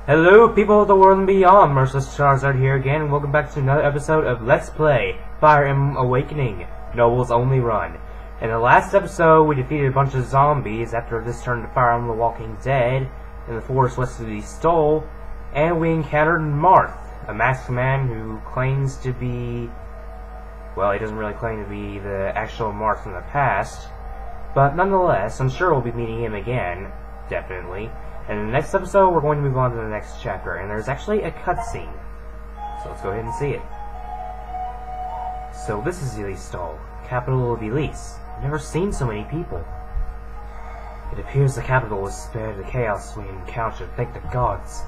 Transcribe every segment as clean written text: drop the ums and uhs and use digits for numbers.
Hello, people of the world and beyond. Merciless Charizard here again, and welcome back to another episode of Let's Play Fire Emblem Awakening, Noble's Only Run. In the last episode, we defeated a bunch of zombies after this turned to Fire Emblem The Walking Dead in the forest west of the Stole, and we encountered Marth, a masked man who claims to be... well, he doesn't really claim to be the actual Marth from the past, but nonetheless, I'm sure we'll be meeting him again, definitely. And in the next episode, we're going to move on to the next chapter, and there's actually a cutscene. So let's go ahead and see it. So this is Elistol, capital of Elise. I've never seen so many people. It appears the capital was spared the chaos we encountered, thank the gods.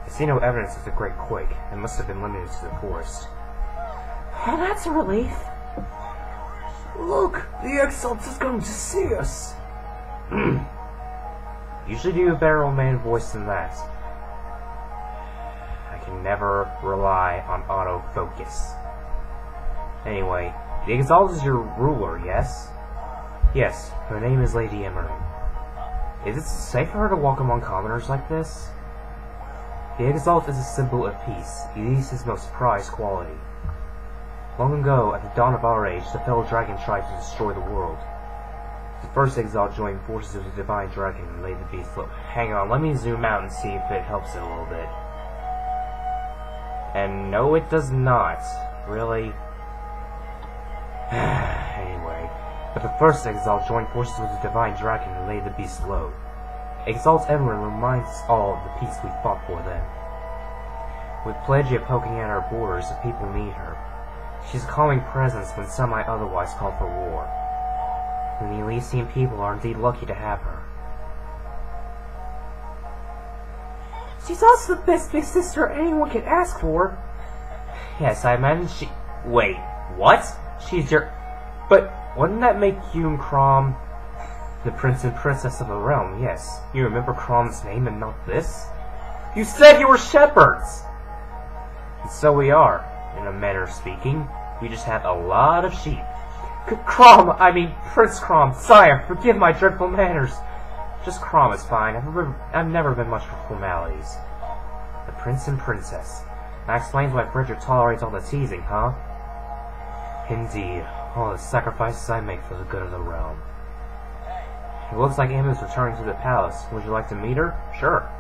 I see no evidence of the great quake. It must have been limited to the forest. Oh, that's a relief. Look, the Exalt is going to see us. Usually do a better old man voice than that. I can never rely on autofocus. Anyway, the Exalt is your ruler, yes? Yes, her name is Lady Emmerling. Is it safe for her to walk among commoners like this? The Exalt is a symbol of peace, Elise's most prized quality. Long ago, at the dawn of our age, the fellow dragon tried to destroy the world. The first Exalt joined forces with the Divine Dragon and laid the beast low. Hang on, let me zoom out and see if it helps it a little bit. And no, it does not. Really? Anyway, but the first Exalt joined forces with the Divine Dragon and laid the beast low. Exalt Emblem reminds us all of the peace we fought for then. With Pelagia poking at our borders, the people need her. She's a calming presence when some might otherwise call for war. And the Elysian people are indeed lucky to have her. She's also the best big sister anyone could ask for. Yes, I imagine she... Wait, what? She's your... But wouldn't that make you and Chrom the prince and princess of the realm? Yes. You remember Chrom's name and not this? You said you were shepherds! And so we are, in a manner of speaking. We just have a lot of sheep. Prince Chrom, sire, forgive my dreadful manners. Just Chrom is fine. I've never been much for formalities. The prince and princess. That explains why Frederick tolerates all the teasing, huh? Indeed, all the sacrifices I make for the good of the realm. It looks like Emblem's returning to the palace. Would you like to meet her? Sure.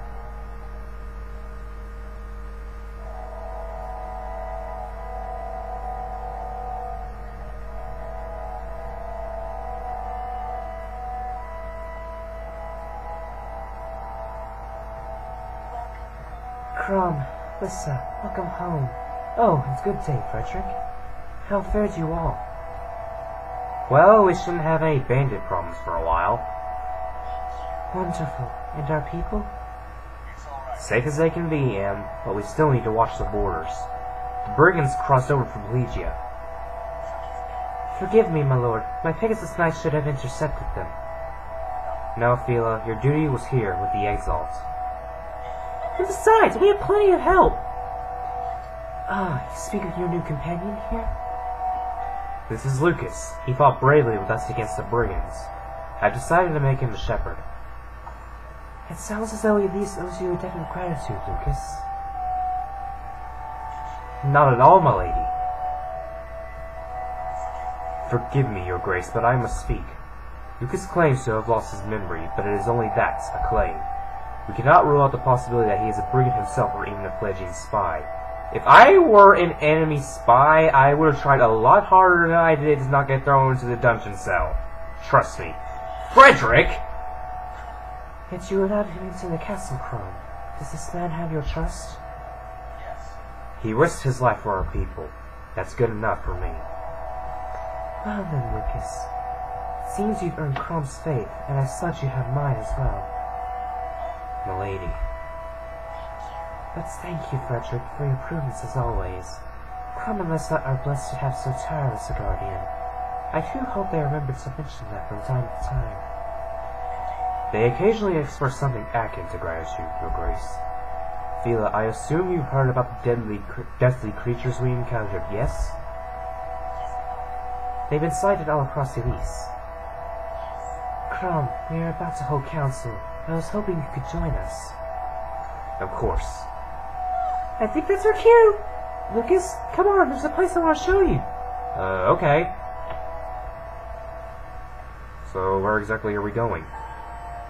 Chrom, Lissa, welcome home. Oh, it's good day, Frederick. How fared you all? Well, we shouldn't have any bandit problems for a while. Wonderful. And our people? Safe as they can be, Em, but we still need to watch the borders. The brigands crossed over from Pelagia. Forgive me, my lord. My Pegasus Knights should have intercepted them. No, Fila, your duty was here with the Exalt. And besides, we have plenty of help. Ah, you speak of your new companion here? This is Lucas. He fought bravely with us against the brigands. I've decided to make him a shepherd. It sounds as though he at least owes you a debt of gratitude, Lucas. Not at all, my lady. Forgive me, your grace, but I must speak. Lucas claims to have lost his memory, but it is only that, a claim. We cannot rule out the possibility that he is a brigand himself or even a Pelagian spy. If I were an enemy spy, I would have tried a lot harder than I did to not get thrown into the dungeon cell. Trust me. Frederick! Yet you allowed him into the castle, Chrom. Does this man have your trust? Yes. He risked his life for our people. That's good enough for me. Well then, Lucas. It seems you've earned Chrom's faith, and as such you have mine as well. Milady. But thank you, Frederick, for your prudence as always. Chrom and Lissa are blessed to have so tireless a guardian. I do hope they remembered to mention that from time to time. They occasionally express something akin to gratitude, your grace. Fila, I assume you've heard about the deathly creatures we encountered, yes? They've been sighted all across Elise. Chrom, we are about to hold council. I was hoping you could join us. Of course. I think that's our cue! Lucas, come on, there's a place I want to show you. Okay. So, where exactly are we going?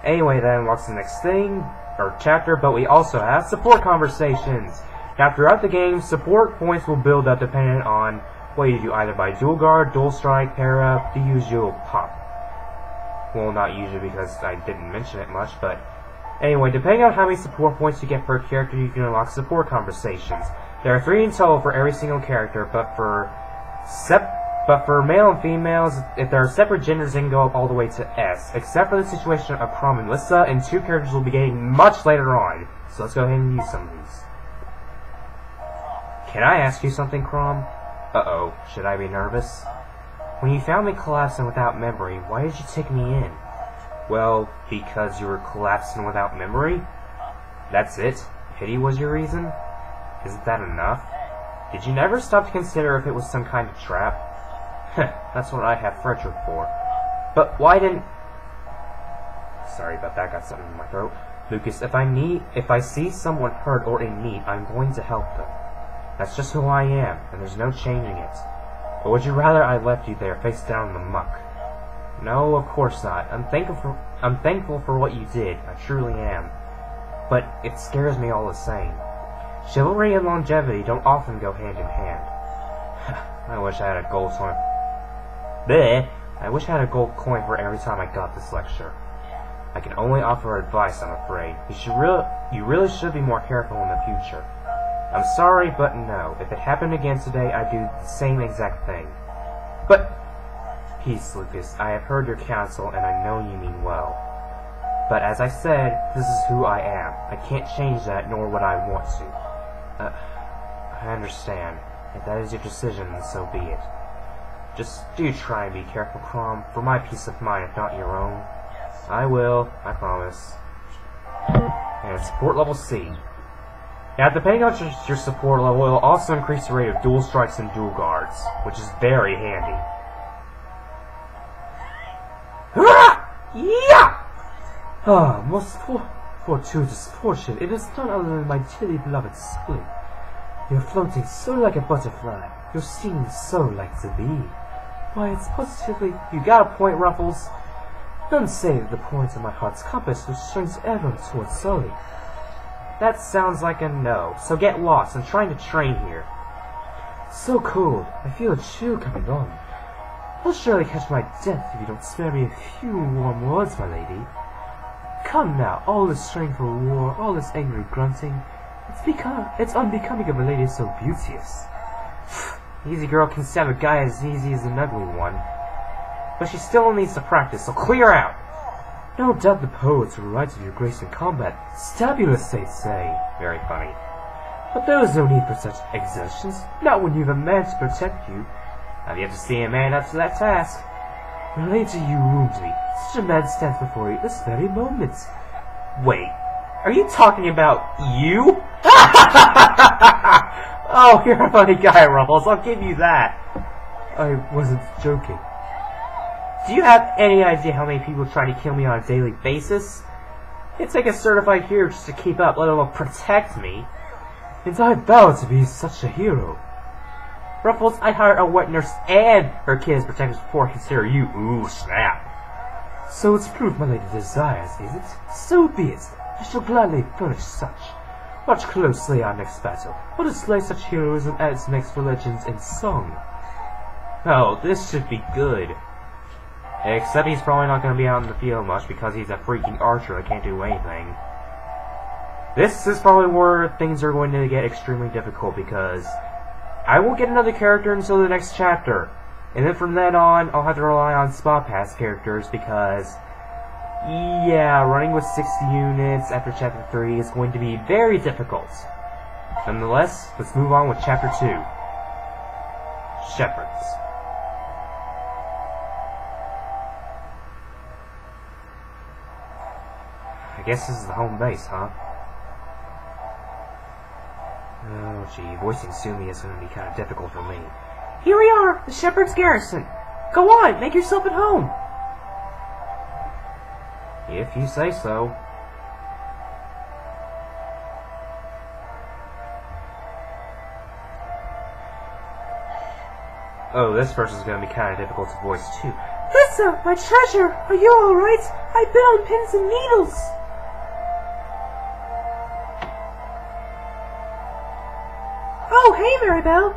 Anyway then, what's the next thing? Or chapter, but we also have support conversations. Now, throughout the game, support points will build up depending on what you do, either by dual guard, dual strike, pair up, the usual pop. Well, not usually because I didn't mention it much, but anyway, depending on how many support points you get per character, you can unlock support conversations. There are 3 in total for every single character, but for male and females, if there are separate genders, they can go up all the way to S, except for the situation of Crom and Lissa, and 2 characters will be getting much later on. So let's go ahead and use some of these. Can I ask you something, Crom? Uh-oh, should I be nervous? When you found me collapsing without memory, why did you take me in? Well, because you were collapsing without memory? That's it? Pity was your reason? Isn't that enough? Did you never stop to consider if it was some kind of trap? Heh, that's what I have Frederick for. But why didn't... Sorry about that, got something in my throat. Lucas, if I see someone hurt or in need, I'm going to help them. That's just who I am, and there's no changing it. Or would you rather I left you there, face down in the muck? No, of course not. I'm thankful for what you did. I truly am. But it scares me all the same. Chivalry and longevity don't often go hand in hand. I wish I had a gold coin. Bleh! I wish I had a gold coin for every time I got this lecture. I can only offer advice, I'm afraid. You really should be more careful in the future. I'm sorry, but no. If it happened again today, I'd do the same exact thing. But... Peace, Lucas. I have heard your counsel, and I know you mean well. But as I said, this is who I am. I can't change that, nor would I want to. I understand. If that is your decision, then so be it. Just do try and be careful, Crom, for my peace of mind, if not your own. I will, I promise. And support level C. Now, depending on your support level, it will also increase the rate of dual strikes and dual guards, which is very handy. Yeah! Ah, most fortuitous fortune. It is none other than my dearly beloved Sully. You're floating so like a butterfly. You're seeming so like the bee. Why, it's positively... You got a point, Ruffles. None save the point of my heart's compass which turns ever towards Sully. That sounds like a no, so get lost. I'm trying to train here. So cold. I feel a chill coming on. I'll surely catch my death if you don't spare me a few warm words, my lady. Come now, all this straining for war, all this angry grunting. It's unbecoming of a lady so beauteous. Easy girl can stab a guy as easy as an ugly one. But she still needs to practice, so clear out! No doubt the poets who write of your grace in combat, stabulous, they say. Very funny. But there is no need for such exertions, not when you've a man to protect you. I've yet to see a man up to that task. Later you wound me. Such a man stands before you this very moment. Wait, are you talking about you? Oh, you're a funny guy, Ruffles, I'll give you that. I wasn't joking. Do you have any idea how many people try to kill me on a daily basis? It'd take a certified hero just to keep up, let alone protect me. And I vow to be such a hero. Ruffles, I'd hire a wet nurse and her kids protectors before I consider you. Ooh, snap. So it's proof my lady desires, is it? So be it. I shall gladly furnish such. Watch closely our next battle. We'll display such heroism as makes for legends in song. Oh, this should be good. Except he's probably not going to be out in the field much because he's a freaking archer that can't do anything. This is probably where things are going to get extremely difficult because I won't get another character until the next chapter. And then from then on, I'll have to rely on spot pass characters because, yeah, running with 60 units after chapter 3 is going to be very difficult. Nonetheless, let's move on with chapter 2. Shepherds. I guess this is the home base, huh? Oh gee, voicing Sumi is going to be kind of difficult for me. Here we are, the Shepherd's Garrison. Go on, make yourself at home. If you say so. Oh, this person's gonna be kind of difficult to voice too. Lisa, my treasure, are you alright? I've been on pins and needles. Oh, hey, Maribel.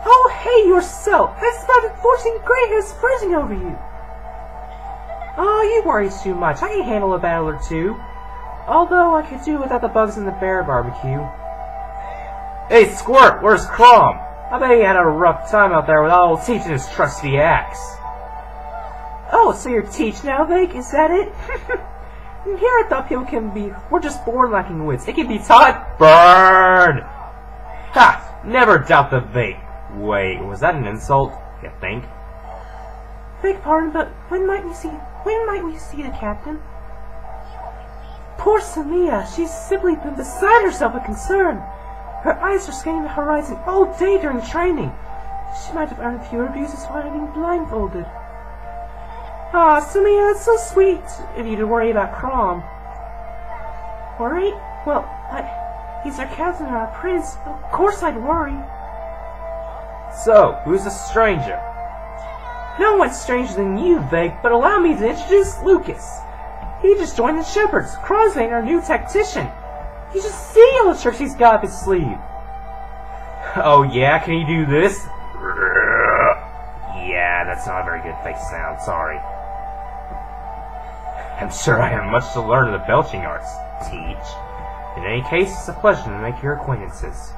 Oh, hey, yourself. I spotted 14 gray hairs freezing over you. Oh, you worry too much. I can handle a battle or two. Although I could do without the bugs in the bear barbecue. Hey, Squirt, where's Crom? I bet he had a rough time out there without old teaching his trusty axe. Oh, so you're Teach now, Vake? Is that it? Here I thought people we're just born lacking wits. It can be taught. Burn! Ha! Never doubt the Vake. Wait, was that an insult? You think? Beg pardon, but when might we see the captain? Poor Samia, she's simply been beside herself with concern. Her eyes are scanning the horizon all day during training. She might have earned fewer abuses while being blindfolded. Ah, Samia, it's so sweet of you to worry about Crom. Worry? Well, he's our captain and our prince. Of course I'd worry. So, who's the stranger? No one's stranger than you, Vig, but allow me to introduce Lucas. He just joined the Shepherds. Crom's our new tactician. You should see all the tricks he's got up his sleeve. Oh yeah, can he do this? Yeah, that's not a very good fake sound, sorry. I'm sure I have much to learn in the belching arts, Teach. In any case, it's a pleasure to make your acquaintances.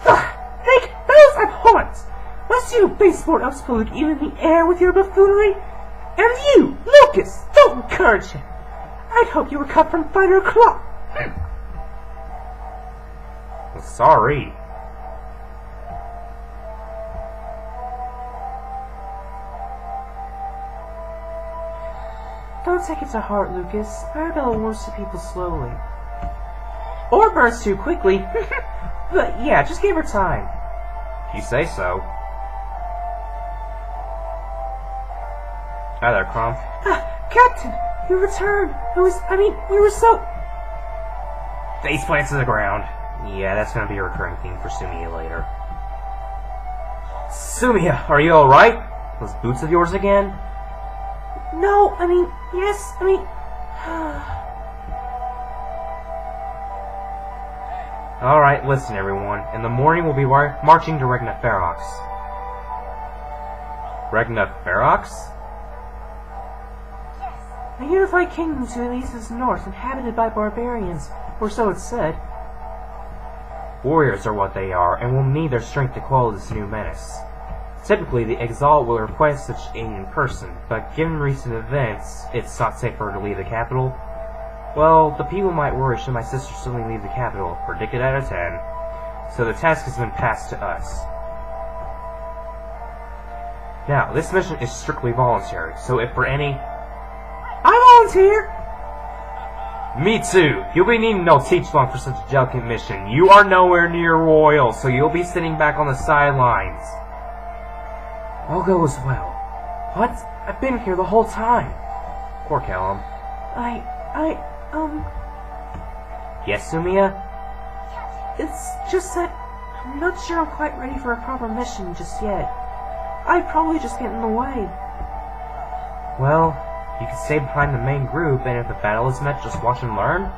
Hey, those abhorrent! Must you baseboard ups pollute even the air with your buffoonery? And you, Lucas, don't encourage him. I'd hope you were cut from finer cloth. Well, sorry. Don't take it to heart, Lucas. Maribel warms to people slowly. Or burns too quickly. But yeah, just give her time. You say so. Hi there, Crom. Captain, you returned. We were so... Face plants to the ground. Yeah, that's gonna be a recurring theme for Sumia later. Sumia, are you alright? Those boots of yours again? No, yes, Alright, listen everyone. In the morning we'll be marching to Regna Ferox. Regna Ferox? A unified kingdom to the east is north, inhabited by barbarians, or so it's said. Warriors are what they are, and will need their strength to quell this new menace. Typically, the Exalt will request such aid in person, but given recent events, it's not safe for her to leave the capital. Well, the people might worry should my sister suddenly leave the capital, predicted out of 10, so the task has been passed to us. Now, this mission is strictly voluntary, so if for any... I volunteer! Me too! You'll be needing no teach long for such a delicate mission. You are nowhere near royal, so you'll be sitting back on the sidelines. All goes well. What? I've been here the whole time. Poor Callum. Yes, Sumia? It's just that I'm not sure I'm quite ready for a proper mission just yet. I'd probably just get in the way. Well, you can stay behind the main group, and if a battle is met, just watch and learn.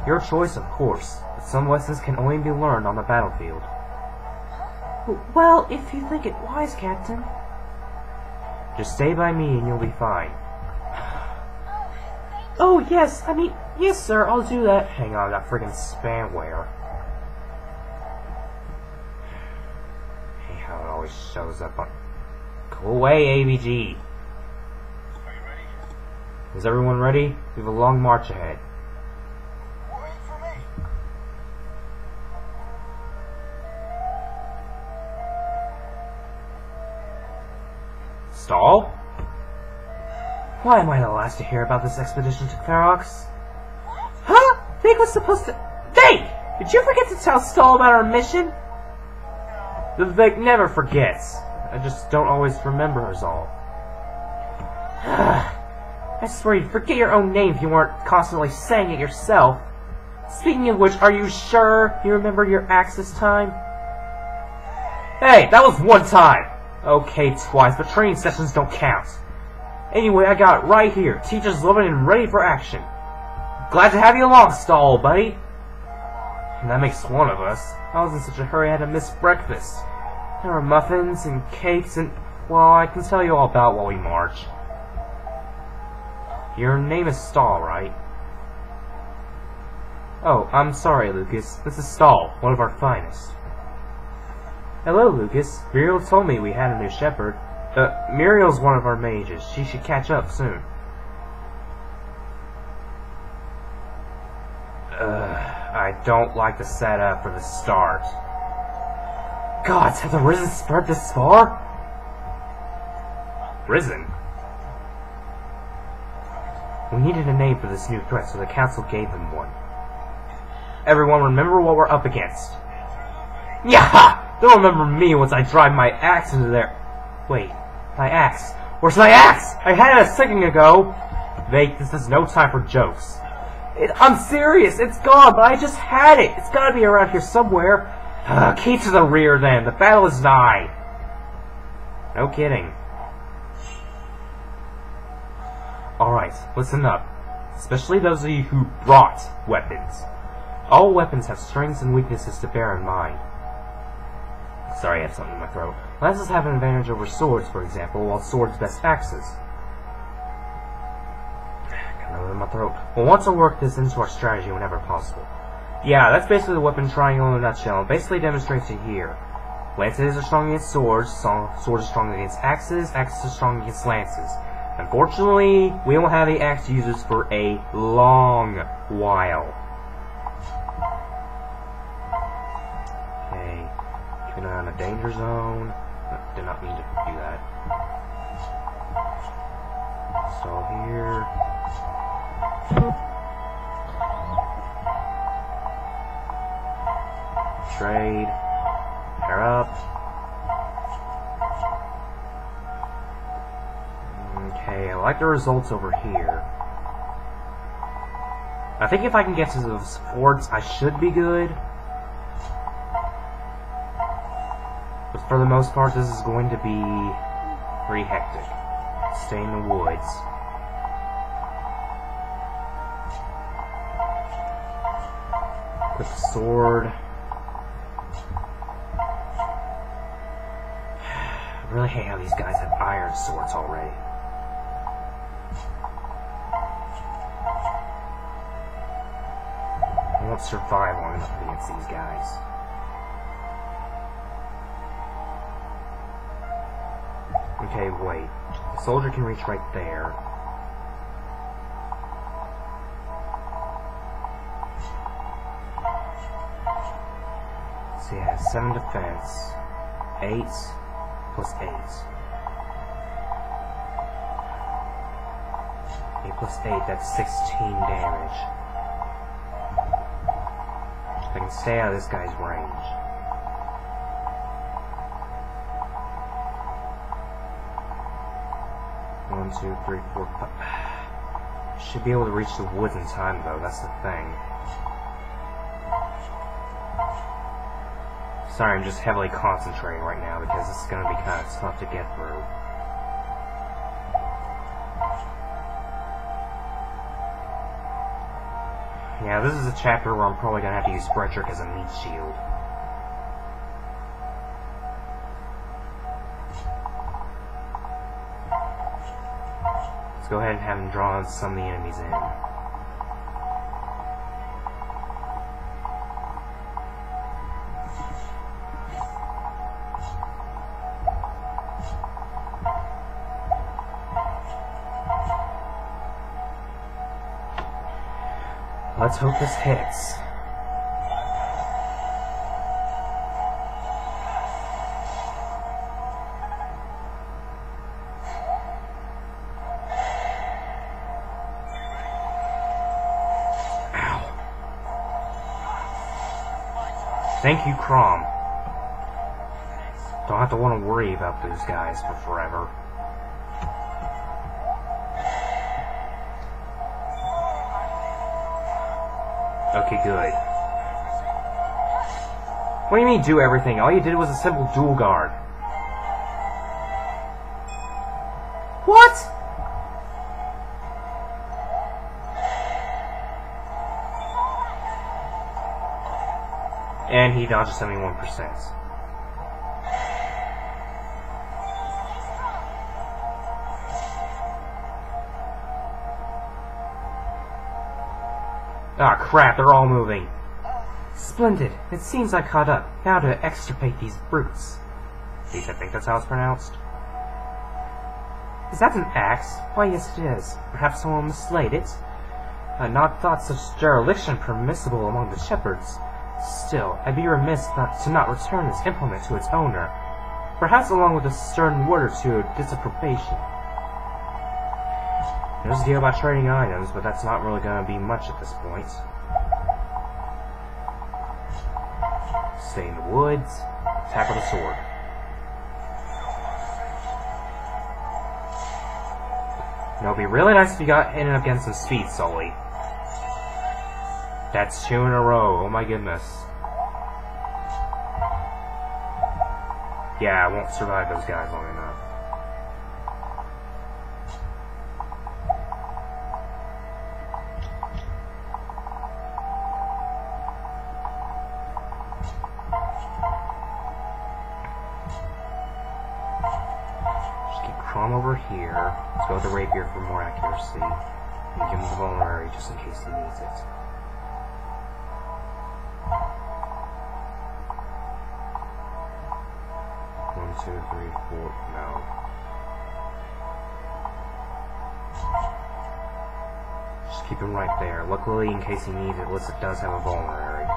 Your choice, of course, but some lessons can only be learned on the battlefield. Well, if you think it wise, Captain. Just stay by me and you'll be fine. Oh, yes, yes, sir, I'll do that. Hang on, that friggin' spamware. Hey, how it always shows up on... Go away, ABG! Is everyone ready? We have a long march ahead. Stall? Why am I the last to hear about this expedition to Ferox? Huh? Vic was supposed to... Vic! Did you forget to tell Stall about our mission? The Vic never forgets. I just don't always remember us all. I swear you'd forget your own name if you weren't constantly saying it yourself. Speaking of which, are you sure you remember your axe this time? Hey, that was one time! Okay, twice, but training sessions don't count. Anyway, I got it right here. Teacher's loving and ready for action. Glad to have you along, stall, buddy. And that makes one of us. I was in such a hurry I had to miss breakfast. There were muffins and cakes and... well, I can tell you all about while we march. Your name is Stall, right? Oh, I'm sorry, Lucas. This is Stall, one of our finest. Hello, Lucas. Muriel told me we had a new shepherd. Muriel's one of our mages. She should catch up soon. I don't like the setup for the start. Gods, have the Risen spread this far? Risen? We needed a name for this new threat, so the council gave them one. Everyone, remember what we're up against. Yaha! Don't remember me once I drive my axe into there. Wait, my axe? Where's my axe? I had it a second ago! Vake, this is no time for jokes. I'm serious, it's gone, but I just had it. It's gotta be around here somewhere. Keep to the rear then, the battle is nigh. No kidding. Alright, listen up. Especially those of you who brought weapons. All weapons have strengths and weaknesses to bear in mind. Sorry, I have something in my throat. Lances have an advantage over swords, for example, while swords best axes. Got another in my throat. We'll want to work this into our strategy whenever possible. Yeah, that's basically the weapon triangle in a nutshell. It basically demonstrates it here. Lances are strong against swords, swords are strong against axes, axes are strong against lances. Unfortunately, we won't have the axe users for a long while. Okay, keeping an eye on the danger zone. Did not mean to do that. Stall here. Trade. Pair up. Okay, I like the results over here. I think if I can get to those forts, I should be good. But for the most part, this is going to be pretty hectic. Stay in the woods. Quick sword. I really hate how these guys have iron swords already. I won't survive long enough against these guys. Okay, wait. The soldier can reach right there. So yeah, 7 defense. 8 plus 8. 8 plus 8, that's 16 damage. I can stay out of this guy's range. One, 2, 3, 4, 5. Should be able to reach the woods in time, though. That's the thing. Sorry, I'm just heavily concentrating right now because this is going to be kind of tough to get through. Yeah, this is a chapter where I'm probably going to have to use Frederick as a meat shield. Let's go ahead and have him draw some of the enemies in. Let's hope this hits. Ow. Thank you, Crom. Don't have to want to worry about those guys for forever. Okay, good. What do you mean, do everything? All you did was a simple dual guard. What? And he dodges 71%. Ah, crap, they're all moving. Splendid. It seems I caught up. Now to extirpate these brutes. At least I think that's how it's pronounced. Is that an axe? Why, yes it is. Perhaps someone mislaid it. I had not thought such dereliction permissible among the shepherds. Still, I'd be remiss to not return this implement to its owner. Perhaps along with a stern word or two of disapprobation. There's a deal about trading items, but that's not really going to be much at this point. Stay in the woods. Attack with a sword. Now, it'd be really nice if you ended up getting some speed, Sully. That's 2 in a row. Oh my goodness. Yeah, I won't survive those guys long enough. Over here. Let's go with the rapier for more accuracy. And give him the vulnerary just in case he needs it. One, two, three, four. No. Just keep him right there. Luckily, in case he needs it, Alyssa does have a vulnerary.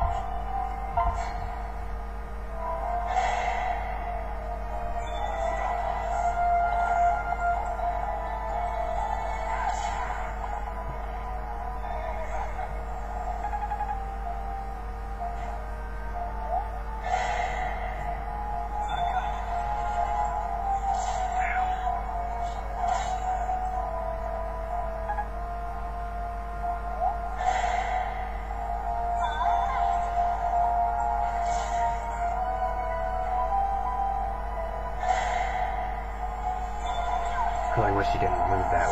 I wish he didn't move that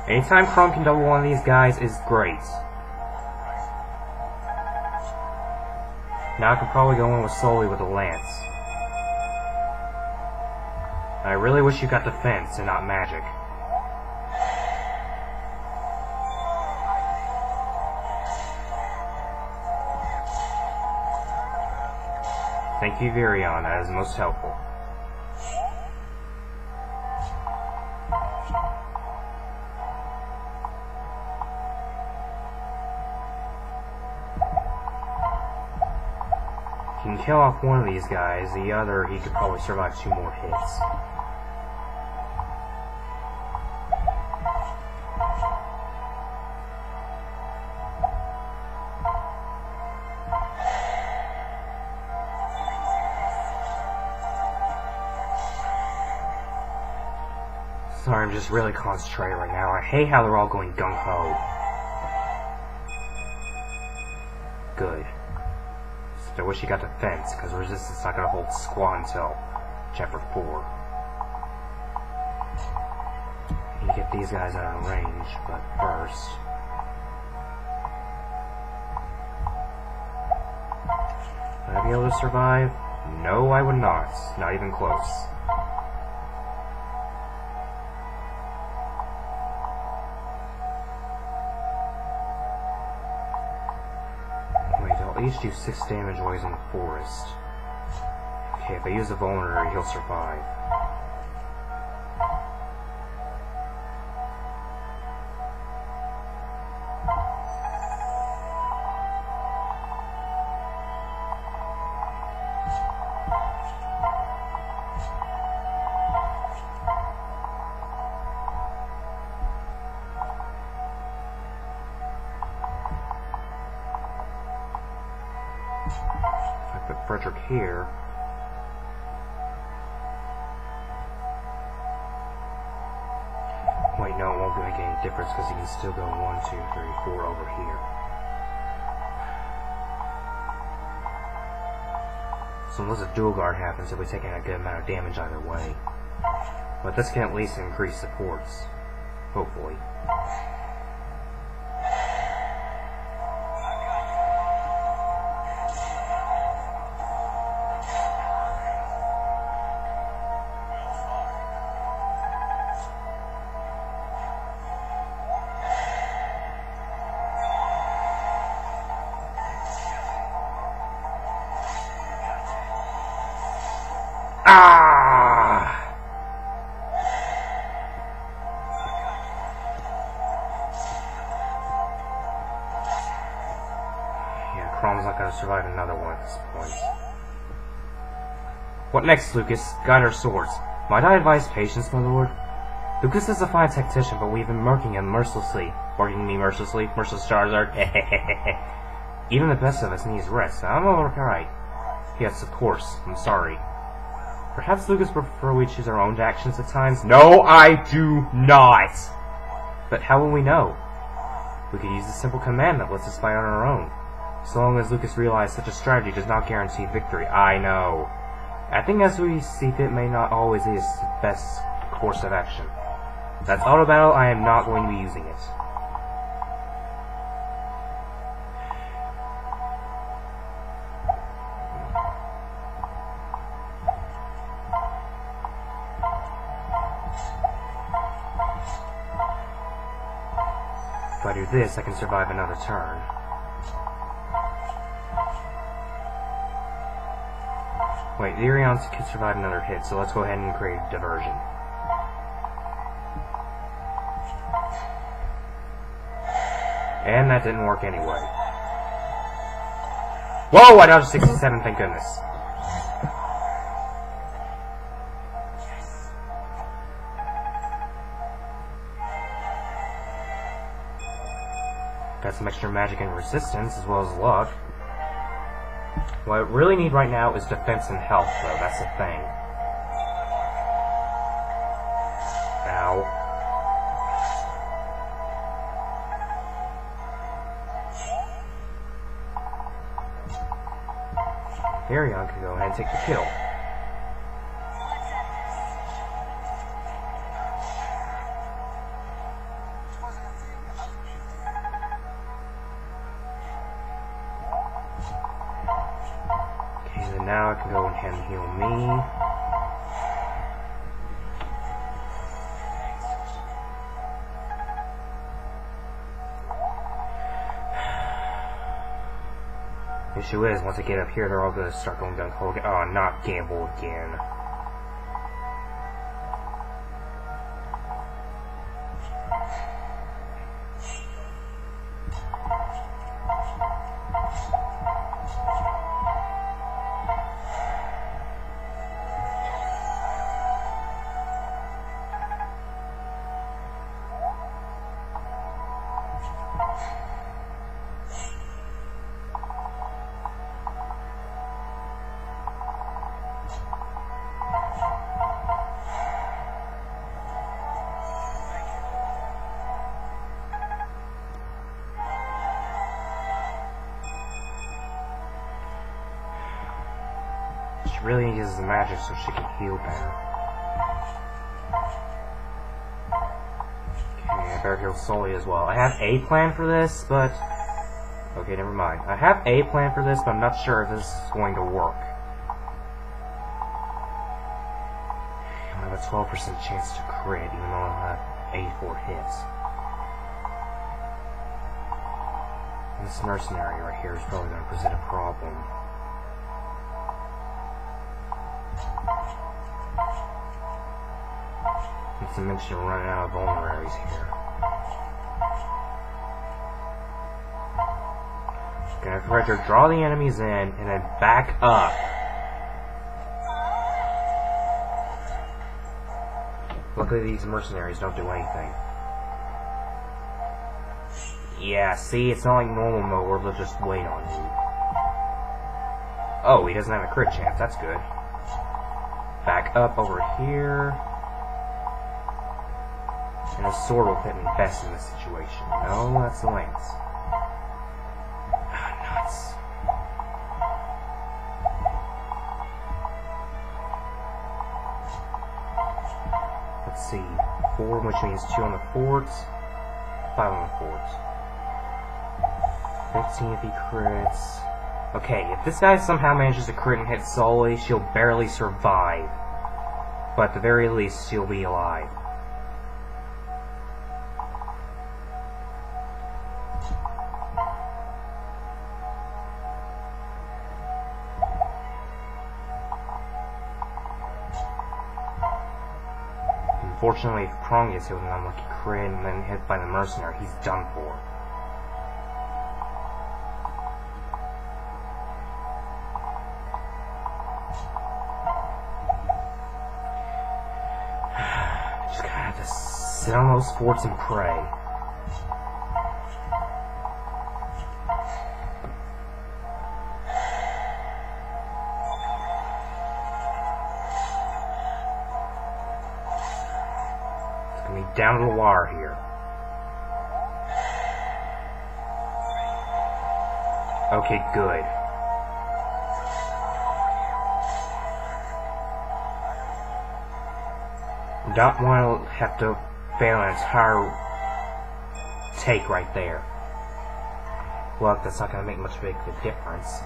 way. Anytime Chrome can double one of these guys is great. Now I can probably go in with Sully with a lance. I really wish you got defense and not magic. Thank you, Virion. That is most helpful. If you can kill off one of these guys, the other, he could probably survive 2 more hits. Sorry, I'm just really concentrated right now. I hate how they're all going gung-ho. Good. Just I wish you got defense, because resistance is not going to hold squat until chapter 4. You get these guys out of range, but first... Would I be able to survive? No, I would not. Not even close. I'll each do 6 damage while he's in the forest. Okay, if I use a vulnerary, he'll survive. If I put Frederick here... make any difference because he can still go 1, 2, 3, 4 over here. So unless a dual guard happens, he'll be taking a good amount of damage either way. But this can at least increase supports. Hopefully. Ah! Yeah, Chrom's not going to survive another one at this point. What next, Lucas? Guide our swords. Might I advise patience, my lord? Lucas is a fine tactician, but we've been murking him mercilessly. Murking me mercilessly? Merciless Charizard? Even the best of us needs rest. I'm alright. Yes, of course. I'm sorry. Perhaps Lucas would prefer we choose our own actions at times? No, I do not! But how will we know? We could use a simple command that lets us fight on our own. So long as Lucas realizes such a strategy does not guarantee victory. I know. Acting as we see fit may not always be the best course of action. That's auto battle, I am not going to be using it. If I do this, I can survive another turn. Wait, the Irions can survive another hit, so let's go ahead and create a diversion. And that didn't work anyway. Whoa, I dodged 67, thank goodness. Got some extra magic and resistance, as well as luck. What I really need right now is defense and health, though. That's the thing. Ow. Arion can go ahead and take the kill. Now I can go ahead and heal me. The issue is, once I get up here, they're all going to start going down cold. Oh, not gamble again. She really uses the magic so she can heal better. Okay, I better heal Sully as well. I have a plan for this, but... Okay, never mind. I have a plan for this, but I'm not sure if this is going to work. I have a 12% chance to crit, even though I have 84 hits. And this mercenary right here is probably going to present a problem. Not to mention we're running out of vulneraries here. Gonna have to draw the enemies in and then back up. Luckily these mercenaries don't do anything. Yeah, see, it's not like normal mode where they'll just wait on you. Oh, he doesn't have a crit chance, that's good. Back up over here. And a sword will fit me best in this situation. No, that's the lance. Ah, nuts. Let's see. 4, which means 2 on the forts. 5 on the forts. 15 if he crits. Okay, if this guy somehow manages to crit and hit Sully, she'll barely survive. But at the very least, she'll be alive. Unfortunately, if Krong gets hit with an unlucky crit and then hit by the mercenary, he's done for. Just gotta have to sit on those forts and pray. Down to the wire here. Okay, good. Don't want to have to fail an entire take right there. Well, that's not going to make much big of a difference.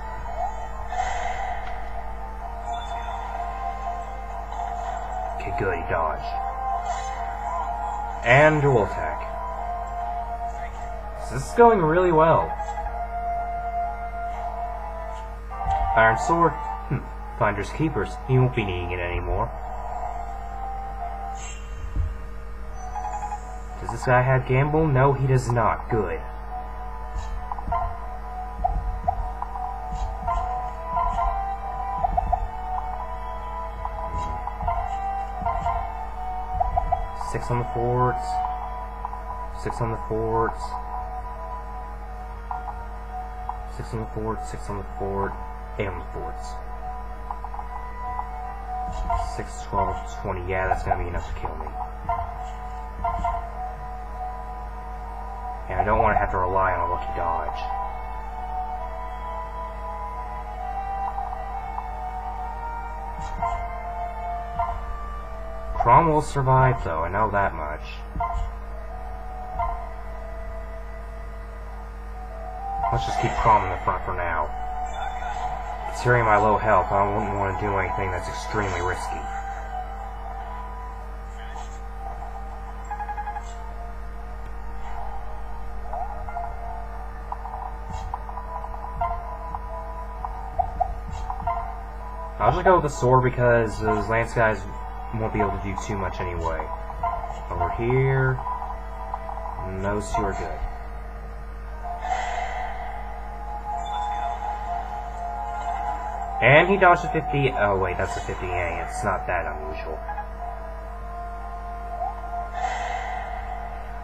Okay, good, he dodged. And dual attack. So this is going really well. Iron sword. Finders keepers. He won't be needing it anymore. Does this guy have gamble? No, he does not. Good. Six on the forts. 6 on the forts. 6 on the fort. 6 on the fort. 8 on the forts. 6, 12, 20. Yeah, that's gonna be enough to kill me. And I don't want to have to rely on a lucky dodge. Crom will survive, though, I know that much. Let's just keep Crom in the front for now. Considering my low health, I wouldn't want to do anything that's extremely risky. I'll just go with the sword because those lance guys won't be able to do too much anyway. Over here, and those two are good. And he dodged a 50. Oh wait, that's a 50A. It's not that unusual.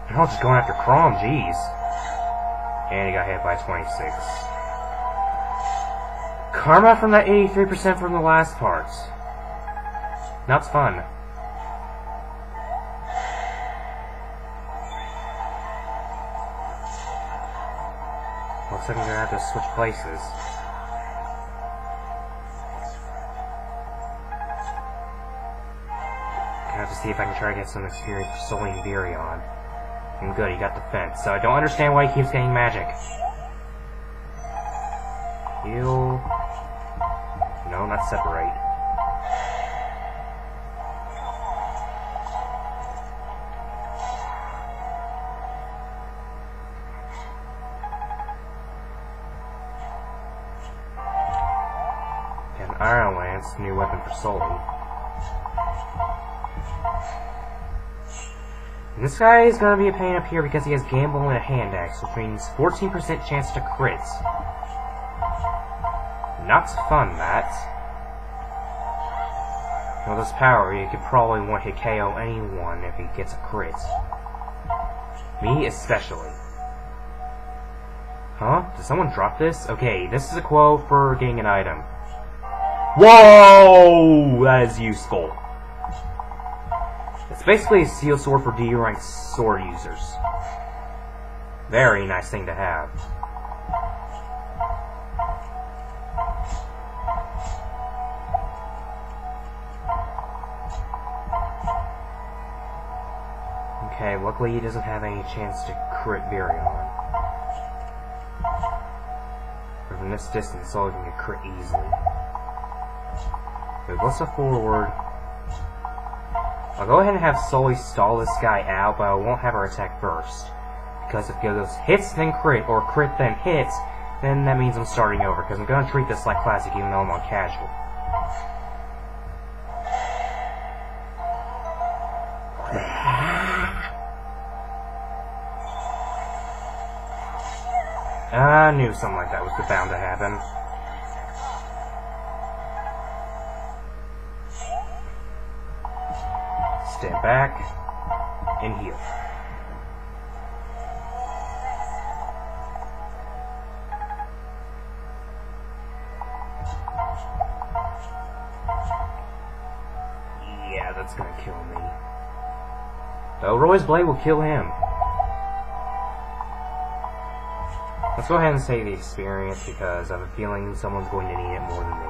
They're all just going after Crom, jeez. And he got hit by 26. Karma from that 83% from the last parts. That's fun. Looks like I'm gonna have to switch places. Gonna have to see if I can try to get some experience for Soling Virion. And good, he got the fence. So I don't understand why he keeps getting magic. Heal. No, not separate. Got an Iron Lance, new weapon for Sully. And this guy is going to be a pain up here because he has Gamble and a Hand Axe, which means 14% chance to crits. Not fun, that. With his power, he could probably one-hit KO anyone if he gets a crit. Me especially. Huh? Did someone drop this? Okay, this is a quote for getting an item. Whoa! That is useful. It's basically a seal sword for D-rank sword users. Very nice thing to have. Okay, luckily he doesn't have any chance to crit Virion. From this distance, so he can get crit easily. Wait, what's the forward? I'll go ahead and have Sully stall this guy out, but I won't have her attack first. Because if it goes hits then crit, or crit then hits, then that means I'm starting over, because I'm going to treat this like classic even though I'm on casual. I knew something like that was bound to happen. Stand back and heal. Yeah, that's gonna kill me. Though Roy's Blade will kill him. Let's go ahead and say the experience because I have a feeling someone's going to need it more than me.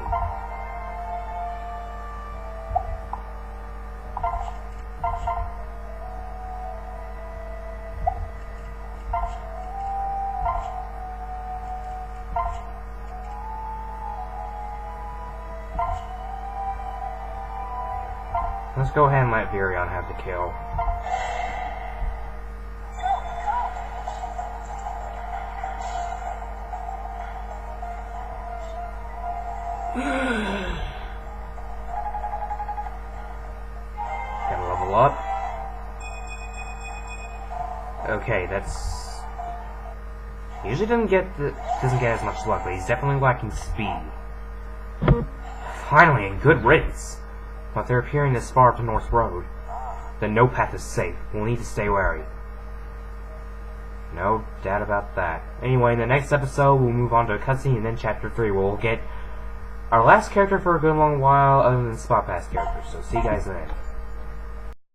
Let's go ahead and let Virion have the kill. Gotta level up. Okay, that's usually doesn't get as much luck, but he's definitely lacking speed. Finally, a good riddance. But they're appearing this far up the North Road. Then no path is safe. We'll need to stay wary. No doubt about that. Anyway, in the next episode, we'll move on to a cutscene and then Chapter 3, where we'll get our last character for a good long while other than Spot Pass characters. So see you guys then.